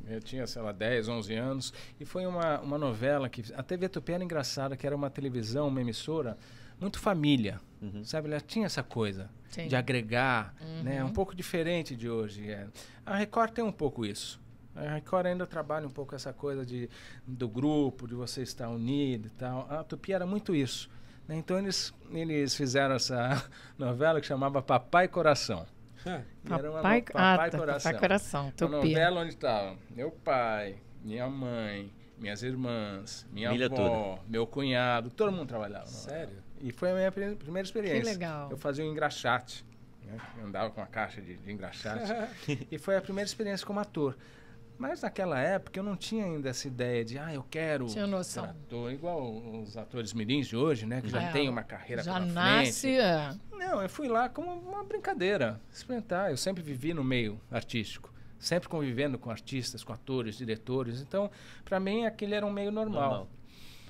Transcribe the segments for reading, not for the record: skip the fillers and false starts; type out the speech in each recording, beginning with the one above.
Eu tinha, sei lá, 10, 11 anos. E foi uma novela que... A TV Tupi era engraçada, que era uma televisão, uma emissora muito família. Sabe? Ela tinha essa coisa de agregar, né? Um pouco diferente de hoje. A Record tem um pouco isso. A Record ainda trabalha um pouco essa coisa do grupo, de você estar unido e tal. A Tupi era muito isso. Né? Então eles fizeram essa novela que chamava Papai Coração. Era uma Papai Coração. Tupi. Uma novela onde estavam meu pai, minha mãe, minhas irmãs, minha Família avó, toda. meu cunhado, todo mundo trabalhava. Sério? E foi a minha primeira experiência. Que legal. Eu fazia um engraxate. Né? Eu andava com uma caixa de engraxate. E foi a primeira experiência como ator. Mas naquela época eu não tinha ainda essa ideia de, eu quero tinha noção. ser ator, igual os atores mirins de hoje, né? Que já tem uma carreira já pela nasce, frente. Não, eu fui lá como uma brincadeira, experimentar. Eu sempre vivi no meio artístico, sempre convivendo com artistas, com atores, diretores. Então, para mim, aquele era um meio normal.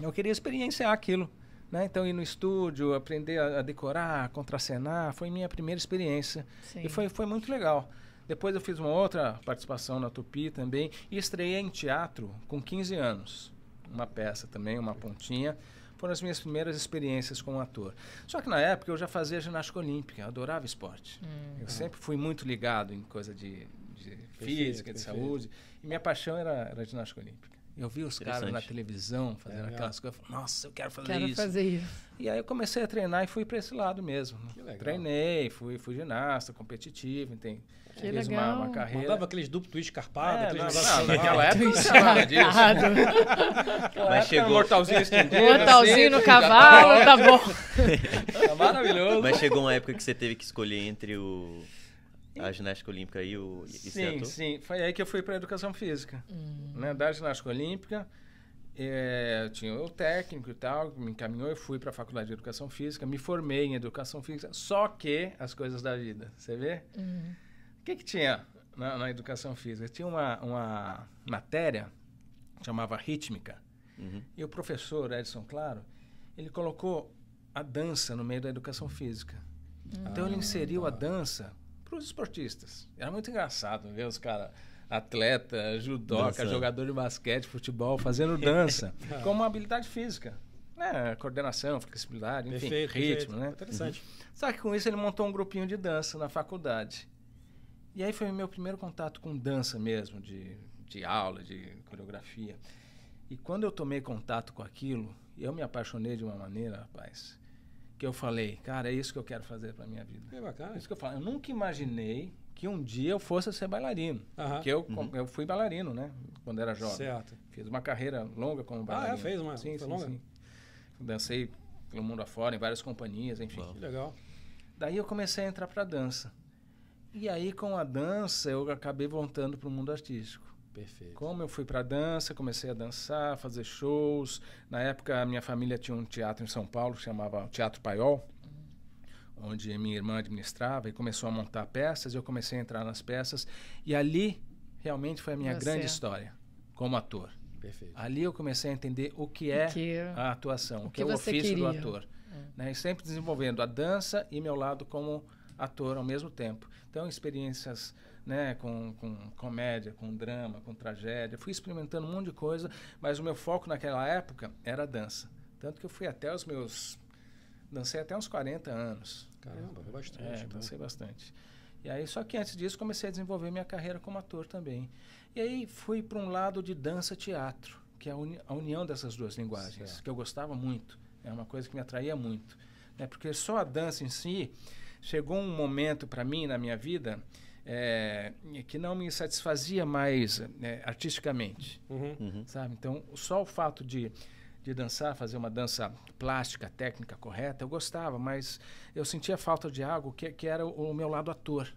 Eu queria experienciar aquilo. Né? Então, ir no estúdio, aprender a decorar, a contracenar, foi minha primeira experiência. Sim. E foi muito legal. Depois eu fiz uma outra participação na Tupi também e estreiei em teatro com 15 anos. Uma peça também, uma pontinha. Foram as minhas primeiras experiências como ator. Só que na época eu já fazia ginástica olímpica, eu adorava esporte. Eu sempre fui muito ligado em coisa de física, de saúde. E minha paixão era ginástica olímpica. Eu vi os caras na televisão fazendo aquelas coisas. Eu falei, nossa, eu quero fazer isso. E aí eu comecei a treinar e fui para esse lado mesmo. Que legal. Treinei, fui ginasta competitivo, tem. Que Fiz legal. uma carreira. Mandava aqueles duplo twist carpado, aqueles negócios. Não, naquela época não tinha nada disso. Mas chegou... mortalzinho estendido. Mortalzinho no cavalo, tá bom. Tá maravilhoso. Mas chegou uma época que você teve que escolher entre a ginástica olímpica e ser ator? Sim. Foi aí que eu fui para a educação física. Né? Da ginástica olímpica, tinha o técnico e tal, me encaminhou, eu fui para a faculdade de educação física, me formei em educação física, só que as coisas da vida, você vê? O que tinha na educação física? Tinha uma matéria que chamava rítmica, e o professor Edson Claro, ele colocou a dança no meio da educação física. Então ele inseriu a dança para os esportistas. Era muito engraçado ver os caras, atleta, judoca, jogador de basquete, futebol, fazendo dança, como uma habilidade física. Né? Coordenação, flexibilidade, enfim, ritmo. Né? Interessante. Só que com isso ele montou um grupinho de dança na faculdade. E aí foi o meu primeiro contato com dança mesmo, de aula, de coreografia. E quando eu tomei contato com aquilo, eu me apaixonei de uma maneira, rapaz, que eu falei, cara, é isso que eu quero fazer pra minha vida. É bacana. É isso que eu falo. Eu nunca imaginei que um dia eu fosse ser bailarino. Porque eu fui bailarino, né? Quando era jovem. Certo. Fiz uma carreira longa como bailarino. Fez uma? Sim, foi longa? sim. Dancei pelo mundo afora, em várias companhias, enfim. Que legal. Daí eu comecei a entrar pra dança. E aí, com a dança, eu acabei voltando para o mundo artístico. Perfeito. Como eu fui para a dança, comecei a dançar, fazer shows. Na época, a minha família tinha um teatro em São Paulo que chamava Teatro Paiol, onde minha irmã administrava e começou a montar peças. Eu comecei a entrar nas peças. E ali, realmente, foi a minha grande história como ator. Perfeito. Ali eu comecei a entender o que é a atuação, o que é o ofício do ator. Né? E sempre desenvolvendo a dança e meu lado como ator ao mesmo tempo. Então, experiências, né, com comédia, com drama, com tragédia. Fui experimentando um monte de coisa, mas o meu foco naquela época era a dança. Tanto que eu fui até os meus... Dancei até uns 40 anos. Caramba, foi bastante. Dancei bastante. E aí, só que antes disso, comecei a desenvolver minha carreira como ator também. E aí, fui para um lado de dança-teatro, que é a união dessas duas linguagens, que eu gostava muito. É uma coisa que me atraía muito. Né? Porque só a dança em si... Chegou um momento para mim na minha vida que não me satisfazia mais artisticamente, sabe? Então, só o fato de dançar, fazer uma dança plástica, técnica correta, eu gostava, mas eu sentia falta de algo que era o meu lado ator.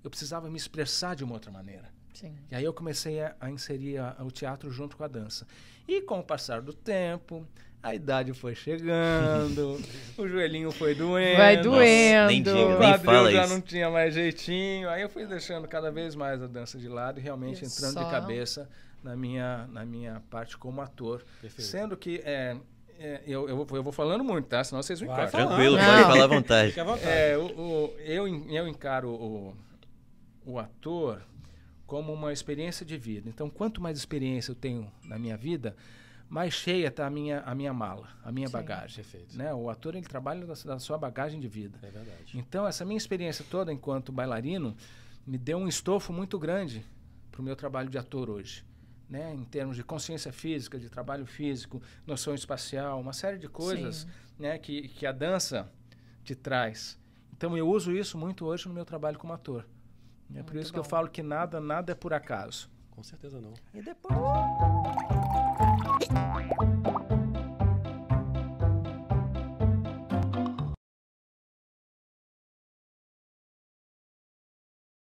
Eu precisava me expressar de uma outra maneira. Sim. E aí eu comecei a inserir o teatro junto com a dança. E com o passar do tempo... A idade foi chegando, o joelhinho foi doendo. Vai doendo. O quadril já não tinha mais jeitinho. Aí eu fui deixando cada vez mais a dança de lado e realmente entrando de cabeça na minha parte como ator. Perfeito. Sendo que eu vou falando muito, tá? Senão vocês me cortam. Tranquilo, pode falar à vontade. Eu encaro o ator como uma experiência de vida. Então, quanto mais experiência eu tenho na minha vida, mais cheia está a minha mala, a minha bagagem. Perfeito. Né? O ator, ele trabalha da sua bagagem de vida. É verdade. Então, essa minha experiência toda enquanto bailarino me deu um estofo muito grande para o meu trabalho de ator hoje. Né? Em termos de consciência física, de trabalho físico, noção espacial, uma série de coisas, né, que a dança te traz. Então, eu uso isso muito hoje no meu trabalho como ator. É por isso que eu falo que nada é por acaso. Com certeza não. E depois...